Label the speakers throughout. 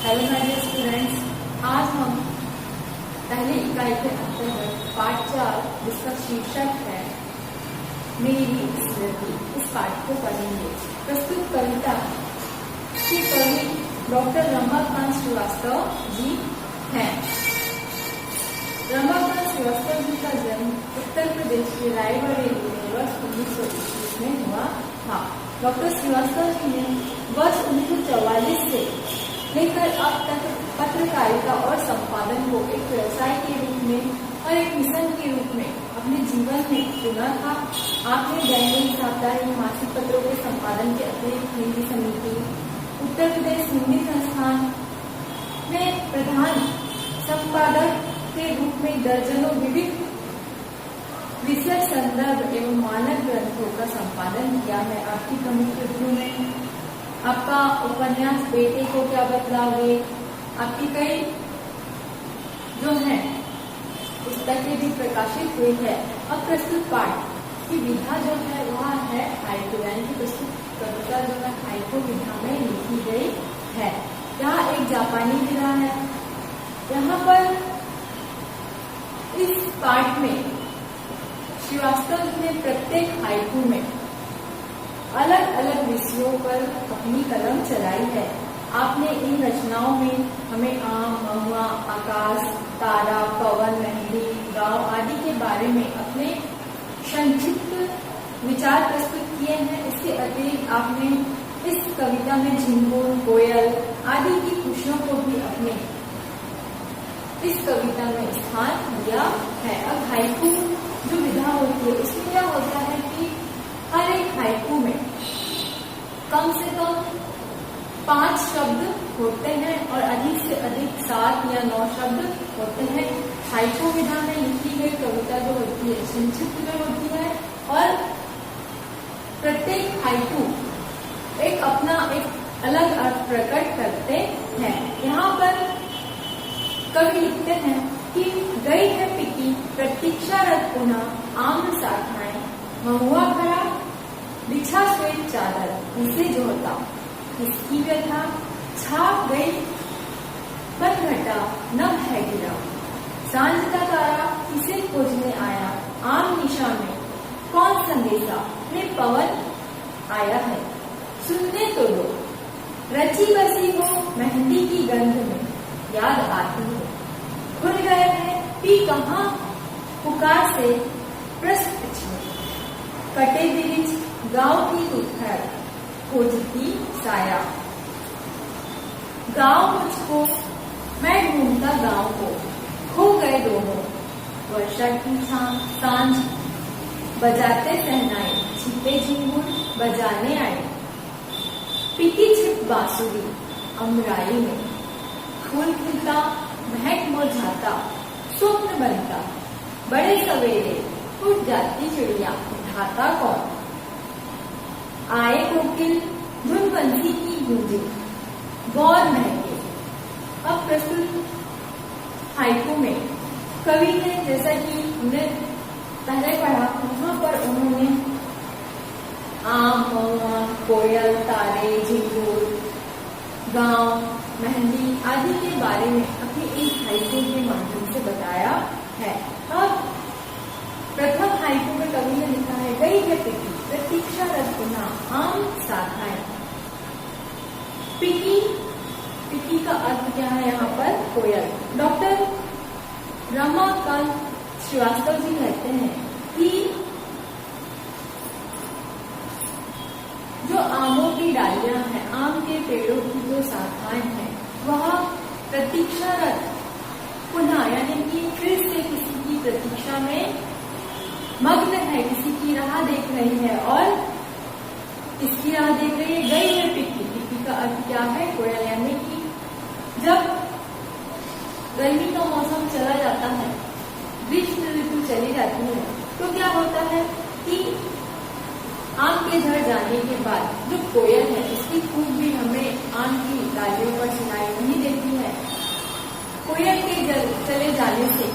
Speaker 1: Hello my dear students, आज हम पहली इकाई के अंतर्गत पाठ 4 जिसका शीर्षक है मेरी स्मृति, इस पाठ को पढ़ेंगे। प्रस्तुत कविता की कवि डॉक्टर रमाकांत श्रीवास्तव जी हैं। रमाकांत श्रीवास्तव जी का जन्म उत्तर प्रदेश के रायबरेली में वर्ष 1921 में हुआ था। डॉक्टर श्रीवास्तव जी ने वर्ष 1944 से लेकर अब तक पत्रकारिता और संपादन को एक व्यवसाय के रूप में और एक मिशन के रूप में अपने जीवन में चुना था। आपने दैनिक, साप्ताहिक, मासिक पत्रों के संपादन के अतिरिक्त हिंदी समिति, उत्तर प्रदेश हिंदी संस्थान में प्रधान संपादक के रूप में दर्जनों विविध विषय, संदर्भ एवं मानक ग्रंथों का संपादन किया है। आपकी प्रमुख कृतियों में आपका उपन्यास बेटे को क्या बतलाओगे, आपकी कई जो है पुस्तकें भी प्रकाशित हुई है। अब प्रस्तुत पाठ की विधा जो है वह है हाइकू, यानी कि प्रस्तुत कविता जो है हाइकू विधा में लिखी गई है। यहाँ एक जापानी विधा है। यहाँ पर इस पाठ में श्रीवास्तव जी ने प्रत्येक हाइकू में अलग अलग विषयों पर अपनी कलम चलाई है। आपने इन रचनाओं में हमें आम, महुआ, आकाश, तारा, पवन, मेहंदी, गांव आदि के बारे में अपने संक्षिप्त विचार प्रस्तुत किए हैं। इसके अतिरिक्त आपने इस कविता में झिंगुर, कोयल आदि की खुशियों को भी अपने इस कविता में स्थान दिया है। अब हाइकू जो विधा होती है उसमें क्या होता है कि हर एक हाइकू में कम से कम 5 शब्द होते हैं और अधिक से अधिक 7 या 9 शब्द होते हैं। हाइकू विधा में लिखी गई कविता जो होती है संक्षिप्त में होती है और प्रत्येक हाइकू एक अपना एक अलग अर्थ प्रकट करते हैं। यहाँ पर कवि लिखते हैं कि गई है पिकी प्रतीक्षारत पुनः आम्र शाखाएं, महुआ भरा बिछा श्वेत चादर इसे जोहता, इसकी व्यथा छाप गई बन घटा नभ है गिरा, सांझ का तारा इसे खोजने आया, आम निशा में कौन संदेशा में पवन आया है, सुनने तो दो रची बसी हो मेहंदी की गंध में याद आती है, खुल गए हैं पी कहाँ पुकार से प्रश्न कटे बिरिज गांव की उथर खोजती साया, गांव मुझको मैं ढूंढता गांव को, खो गए दोनों वर्षा की सांझ बजाते सहनाई, छिपे झिंगुर बजाने आए, पिकी छिप बांसुरी अमराई में, फूल खिलता महक मुरझाता स्वप्न बनता, बड़े सवेरे उठ जाती चिड़िया उठाता कौन, आए कोकिल धुन बंसी की गूंजे गौर महके। अब प्रस्तुत हाइकू में कवि ने जैसा कि हमने पहले पढ़ा वहां पर उन्होंने आम, महुआ, कोयल, तारे, झिंगुर, गांव, मेहंदी आदि के बारे में अपनी इस हाइकू के माध्यम से बताया है। अब प्रथम हाइकू में कवि ने लिखा है गई है पिकी प्रतीक्षारत पुनः आम शाखाएं। पिकी का अर्थ क्या है यहाँ पर? कोयल। डॉक्टर रमाकांत श्रीवास्तव जी कहते हैं कि जो आमों की डालियां हैं, आम के पेड़ों की जो शाखाएं हैं वह प्रतीक्षारत पुनः यानी कि फिर से किसी की प्रतीक्षा में मग्न है, किसी की राह देख रही है। और किसकी राह देख रही है? गई है पिकी। पिकी का अर्थ क्या है? कोयल। यानी कि जब गर्मी का मौसम चला जाता है, ग्रीष्म ऋतु चली जाती है, तो क्या होता है कि आम के झड़ जाने के बाद जो कोयल है उसकी कूक भी हमें आम की डालियों पर सुनाई नहीं देती है। कोयल के चले जाने से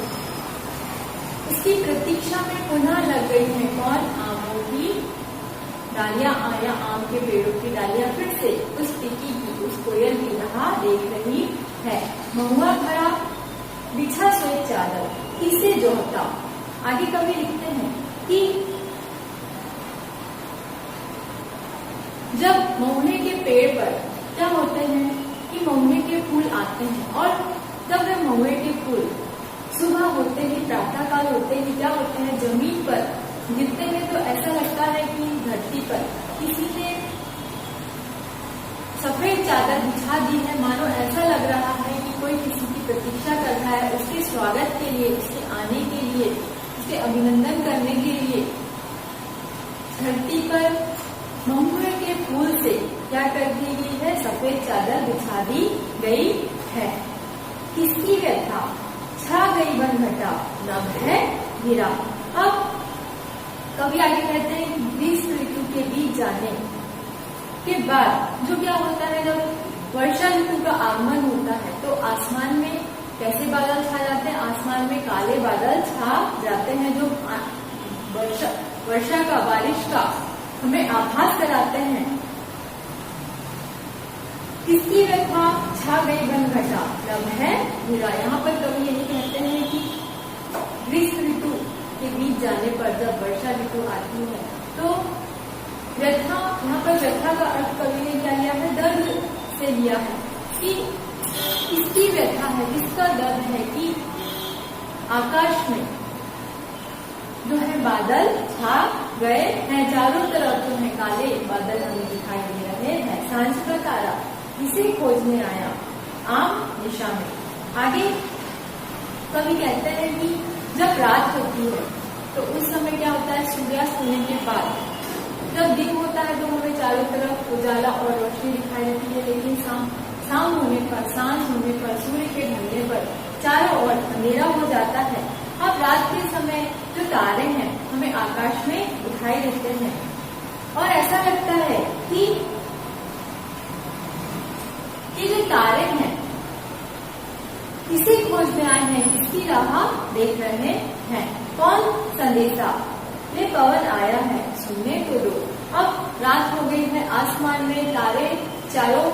Speaker 1: उसकी प्रतीक्षा में पुनः लग गई है कौन? आमों की डालियां या आम के पेड़ों की डालियां फिर से उस पिकी की, उस कोयल की राह देख रही है। महुआ भरा बिछा सोए चादर किसे जोहता। आगे कवि लिखते हैं कि जब महुए के पेड़ पर क्या होते हैं कि महुए के फूल आते हैं, और जब वे महुए के फूल सुबह होते ही, प्रातः काल होते ही क्या होते हैं, जमीन पर गिरते हैं, तो ऐसा लगता है कि धरती पर किसी ने सफेद चादर बिछा दी है। मानो ऐसा लग रहा है कि कोई किसी की प्रतीक्षा कर रहा है, उसके स्वागत के लिए, उसके आने के लिए, उसके अभिनंदन करने के लिए धरती पर महुए के फूल से क्या कर दी गई है, सफेद चादर बिछा दी गई है। किसकी व्यथा छा गई बन घटा नभ है गिरा। अब कभी आगे कहते हैं ग्रीष्म ऋतु के बीत जाने के बाद जो क्या होता है, जब वर्षा ऋतु का आगमन होता है तो आसमान में कैसे बादल छा जाते हैं, आसमान में काले बादल छा जाते हैं, जो वर्षा का, बारिश का हमें आभास कराते हैं। किसकी व्यथा छा गई बन घटा नभ है गिरा। यहाँ पर कवि यही कहते हैं कि ग्रीष्म ऋतु के बीत जाने पर जब वर्षा ऋतु आती है तो व्यथा, यहाँ पर व्यथा का अर्थ कवि ने क्या लिया है, दर्द से लिया है कि किसकी व्यथा है, किसका दर्द है कि आकाश में जो है बादल छा गए हैं, चारों तरफ जो है काले बादल हमें दिखाई दे रहे हैं। सांझ का तारा इसे खोजने आया आम दिशा में। आगे कवि कहते हैं कि जब रात होती है तो उस समय क्या होता है, सूर्यास्त होने के बाद जब दिन होता है तो हमें चारों तरफ उजाला और रोशनी दिखाई देती है, लेकिन शाम होने पर, सांझ होने पर, सूर्य के ढलने पर चारों ओर अंधेरा हो जाता है। अब रात के समय जो तारे हैं हमें आकाश में दिखाई देते हैं और ऐसा लगता है कि ये जो तारे हैं किसे खोजने आए हैं, किसकी राह देख रहे हैं, कौन संदेशा ले पवन आया है सुनने को दो। अब रात हो गई है, आसमान में तारे चारों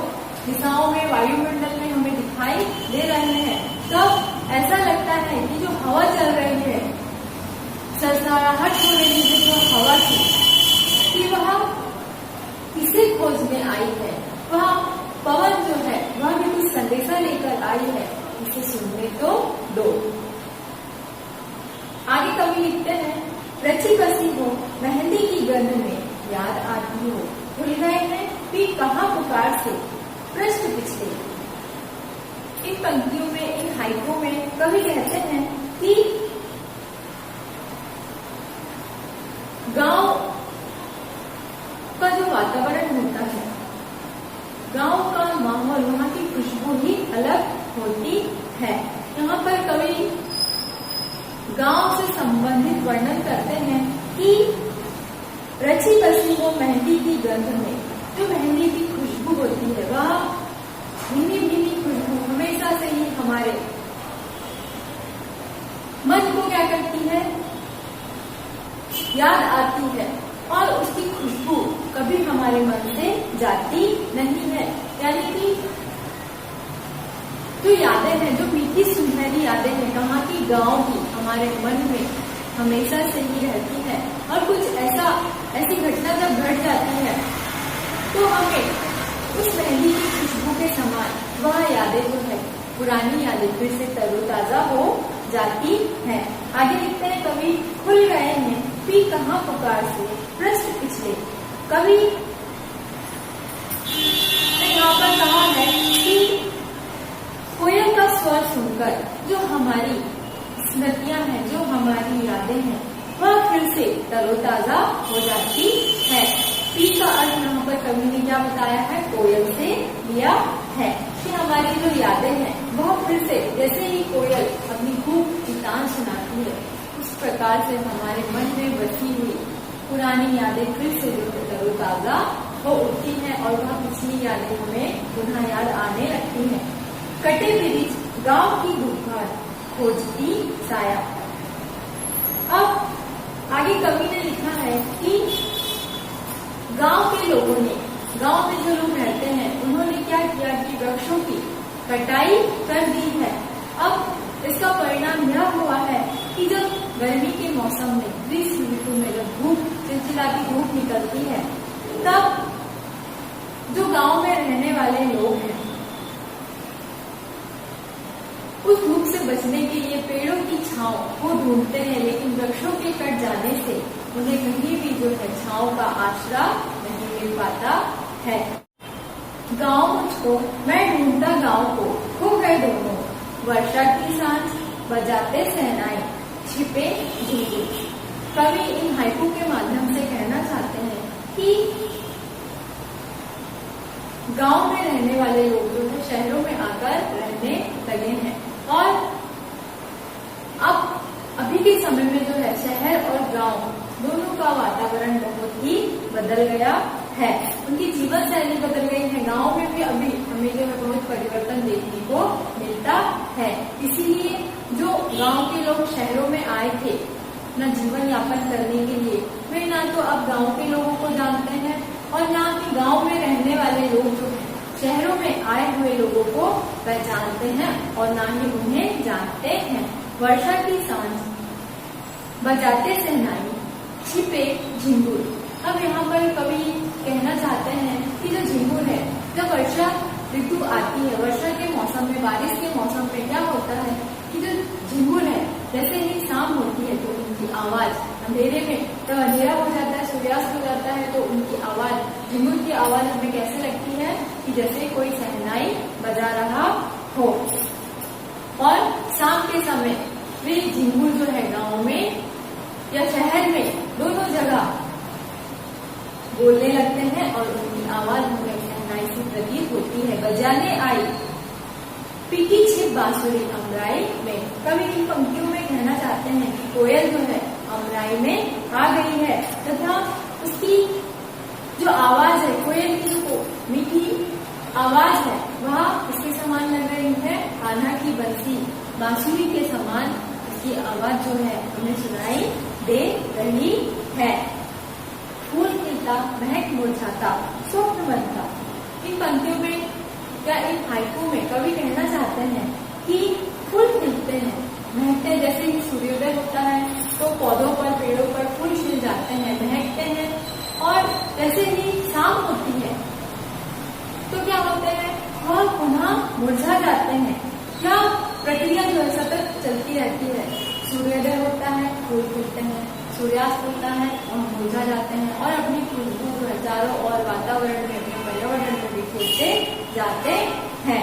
Speaker 1: दिशाओं में, वायुमंडल में हमें दिखाई दे रहे हैं। तो ऐसा लगता है कि जो हवा चल रही है, सरसराहट हो रही है जो हवा की, कि वह किसे खोजने आई है, वह पवन जो है वह भी कुछ संदेशा लेकर आई है, इसे सुनने तो दो। आगे कवि लिखते हैं रची बसी हो मेहंदी की गंध में याद आती हो, भूल गए हैं पीठ कहाँ पुकार से पृष्ठ पिछले। इन पंक्तियों में, इन हाइकों में कवि कहते हैं कि गांव का जो वातावरण होता है, गांव का माहौल, वहाँ की खुशबू ही अलग होती है। यहाँ पर कवि गांव से संबंधित वर्णन करते हैं कि रची बसी हो मेहंदी की गंध में, जो मेहंदी की खुशबू होती है वह भीनी भीनी खुशबू हमेशा से ही हमारे मन को क्या करती है, याद आती है और उसकी खुशबू कभी हमारे मन से जाती नहीं है। यानी कि जो यादें हैं, जो मीठी सुनहरी यादें हैं कहाँ की, गांव की, हमारे मन में हमेशा से ही रहती है। और कुछ ऐसी घटना जब घट जाती है तो हमें उस मेहंदी की खुशबू के समान वह यादें जो है, पुरानी यादें फिर से तरोताजा हो जाती है। आगे लिखते हैं कवि खुल गए हैं पी कहाँ पुकार से पृष्ठ पिछले। कवि ने यहाँ पर कहा है कि कोयल का स्वर सुनकर जो हमारी स्मृतियां हैं, जो हमारी यादें हैं, वह फिर से तरोताजा हो जाती है। पी का अर्थ यहाँ पर कवि ने क्या बताया है, कोयल से लिया है कि हमारी जो यादें हैं वह फिर से, जैसे ही कोयल अपनी खूब गीतान सुनाती है, उस प्रकार से हमारे मन में बसी हुई पुरानी यादें फिर से जो तरोताजा हो उठती हैं और वह पिछली यादें हमें पुनः याद आने लगती हैं। कटे ब्रिज गांव की गुफा खोजती साया। अब आगे कवि ने लिखा है कि गांव के लोगों ने, गांव में जो लोग रहते हैं, उन्होंने क्या किया कि वृक्षों की कटाई कर दी है। अब इसका परिणाम यह हुआ है कि जब गर्मी के मौसम में, ग्रीष्म ऋतु में जब धूप, चिलचिलाती धूप निकलती है, तब जो गांव में रहने वाले लोग हैं उस धूप से बचने के लिए पेड़ों की छांव को ढूंढते हैं, लेकिन वृक्षों के कट जाने से उन्हें कहीं भी जो है छांव का आसरा नहीं मिल पाता है। गांव मुझको, मैं ढूंढता गांव को, खो गए दोनों, वर्षा की सांझ, बजाते शहनाई, छिपे झुमझुम। कवि इन हाइकू के माध्यम से कहना चाहते हैं कि गांव में रहने वाले लोग जो है शहरों में आकर रहने लगे हैं, और अब अभी के समय में जो है शहर और गांव दोनों का वातावरण बहुत ही बदल गया है, उनकी जीवन शैली बदल गई है। गांव में भी अभी हमें जो है बहुत परिवर्तन देखने को मिलता है। इसीलिए जो गांव के लोग शहरों में आए थे अपना जीवन यापन करने के लिए, वे ना तो अब गांव के लोगों को जानते हैं और ना ही गांव में रहने वाले लोग जो हैं शहरों में आए हुए लोगों को पहचानते हैं और ना ही उन्हें जानते हैं। वर्षा की सांझ, बजाते शहनाई, छिपे झिंगुर। अब यहाँ पर कवि कहना चाहते हैं कि जो झिंगुर है, जब वर्षा ऋतु आती है, वर्षा के मौसम में, बारिश के मौसम में क्या होता है कि जो झिंगुर है, जैसे ही शाम होती है तो उनकी आवाज, अंधेरे में जब अंधेरा हो जाता है, सूर्यास्त हो जाता है, तो उनकी आवाज, झिंगुर की आवाज हमें कैसे लगती है कि जैसे कोई शहनाई बजा रहा हो। और शाम के समय वे झिंगुर जो है गांव में या शहर में दोनों जगह बोलने लगते हैं और उनकी आवाज हमें शहनाई से प्रतीत होती है। बजाने आई पीटी छिप बांसुरी अमराई में। कवि इन पंक्तियों में कहना चाहते हैं कि कोयल जो है अमराई में आ गई है तथा उसकी जो आवाज है, कोयल की जो मीठी आवाज है, वह इसके समान लग रही है कान्हा की बंसी, बांसुरी के समान उसकी आवाज जो है हमें सुनाई दे रही है। फूल खिलता, महक मुरझाता, स्वप्न बनता। इन पंक्तियों में या इन हाइकू में कवि कहना चाहते हैं कि फूल खिलते हैं, महकते हैं, जैसे ही सूर्योदय होता है तो पौधों पर, पेड़ों पर फूल खिल जाते हैं, महकते हैं, और जैसे ही शाम होती है तो क्या होते हैं, वह पुनः मुरझा जाते हैं। क्या प्रक्रिया जो है सतत चलती रहती है। सूर्योदय होता है, फूल खिलते हैं, सूर्यास्त होता है और मुरझा जाते हैं और अपनी खुशबू जो है चारों ओर वातावरण में, अपने पर्यावरण में बिखेरते जाते हैं।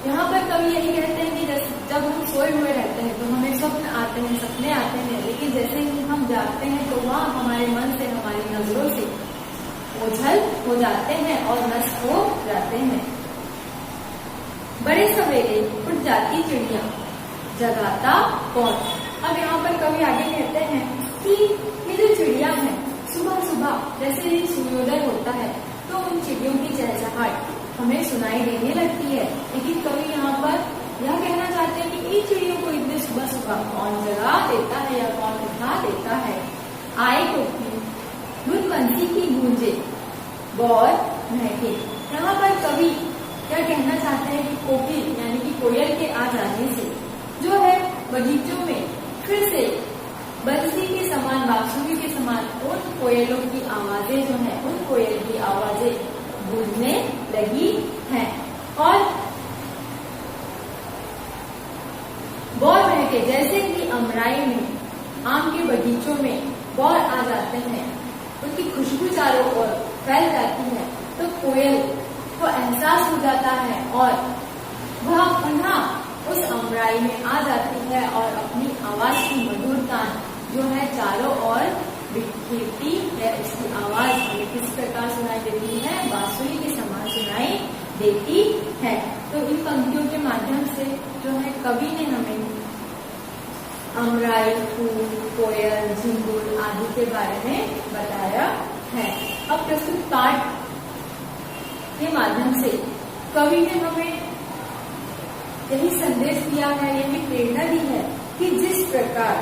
Speaker 1: यहाँ पर कवि यही कहते हैं कि जब हम सोए हुए रहते हैं तो हमें स्वप्न आते हैं, सपने आते हैं, लेकिन जैसे ही हम जागते हैं तो वह हमारे मन से, हमारी नजरों से ओझल हो जाते हैं और नष्ट हो जाते हैं। बड़े सवेरे उठ जाती चिड़िया, जगाता कौन। अब यहाँ पर कवि आगे कहते हैं कि ये जो चिड़िया है, सुबह सुबह जैसे ही सूर्योदय होता है तो उन चिड़ियों की चहचहाट हमें सुनाई देने लगती है। लेकिन कवि यहाँ पर यह कहना चाहते हैं कि इन चिड़ियों को इतने सुबह सुबह कौन जगा देता है या कौन उठा देता है। आए कोकिल, धुन बंसी की गूंजे, गौर महके। यहाँ पर कवि क्या कहना चाहते हैं कि कोकिल यानी कि कोयल के आ जाने से जो है बगीचों में फिर से बंसी के समान, बांसुरी के समान उन कोयलों की आवाजें जो है, उन कोयल की आवाजें गूंजने लगी हैं। और गौर महके, जैसे कि अमराई में, आम के बगीचों में गौर आ जाते हैं, उनकी खुशबू चारों ओर फैल जाती है तो कोयल को एहसास हो जाता है और वह पुनः उस अमराई में आ जाती है और अपनी आवाज की मधुरता जो है चारों ओर बिखेरती है। उसकी आवाज हमें किस प्रकार सुनाई देती है, बांसुरी के समान सुनाई देती है। तो इन पंक्तियों के माध्यम से जो है कवि ने हमें अमराई, फूल, कोयल, झिंगुर आदि के बारे में बताया है। अब प्रस्तुत पाठ के माध्यम से कवि ने हमें यही संदेश दिया है, यही प्रेरणा दी है कि जिस प्रकार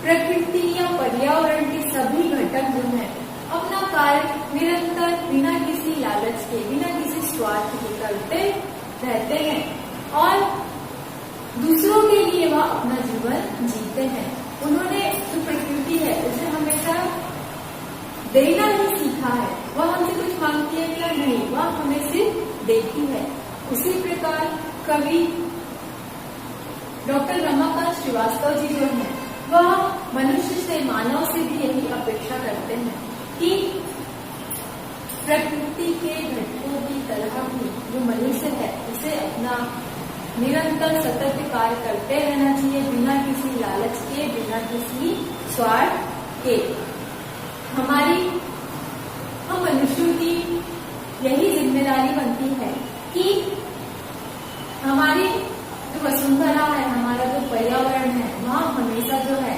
Speaker 1: प्रकृति या पर्यावरण के सभी घटक जो हैं अपना कार्य निरंतर बिना किसी लालच के, बिना किसी स्वार्थ के करते रहते हैं और दूसरों के लिए वह अपना जीवन जीते हैं। उन्होंने जो प्रकृति है उसे हमेशा देना ही सीखा है। वह हमसे कुछ मांगती है क्या? नहीं, वह हमें सिर्फ देती है। उसी प्रकार कवि डॉक्टर रमाकांत श्रीवास्तव जी जो है वह मनुष्य से, मानव से भी यही अपेक्षा करते हैं कि प्रकृति के घटकों की तरह भी जो मनुष्य है उसे अपना निरंतर सतत कार्य करते रहना चाहिए, बिना किसी लालच के, बिना किसी स्वार्थ के। हम मनुष्यों की यही जिम्मेदारी बनती है कि हमारी जो वसुंधरा है, हमारा जो पर्यावरण है, वह हमेशा जो है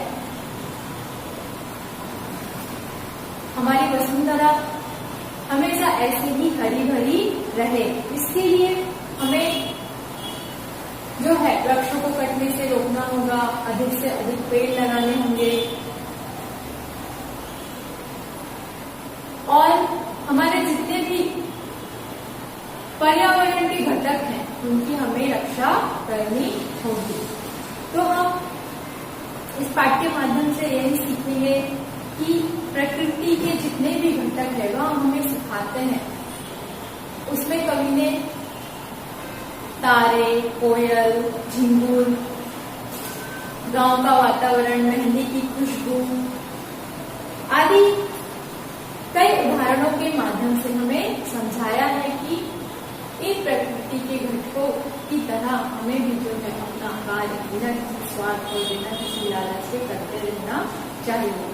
Speaker 1: हमारी वसुंधरा हमेशा ऐसे ही हरी भरी रहे। इसके लिए हमें जो है वृक्षों को कटने से रोकना होगा, अधिक से अधिक पेड़ लगाने होंगे और हमारे जितने भी पर्यावरण के घटक हैं उनकी हमें रक्षा करनी होगी। तो हम इस पाठ्य माध्यम से यही सीखेंगे कि प्रकृति के जितने भी घटक है वह हमें सिखाते हैं। उसमें कवि ने तारे, कोयल, झिंगुर, गांव का वातावरण, मेहंदी की खुशबू आदि कई उदाहरणों के माध्यम से हमें समझाया है कि इन प्रकृति के घटकों की तरह हमें भी जो है अपना कार्य बिना किसी स्वार्थ और बिना किसी लालच से करते रहना चाहिए।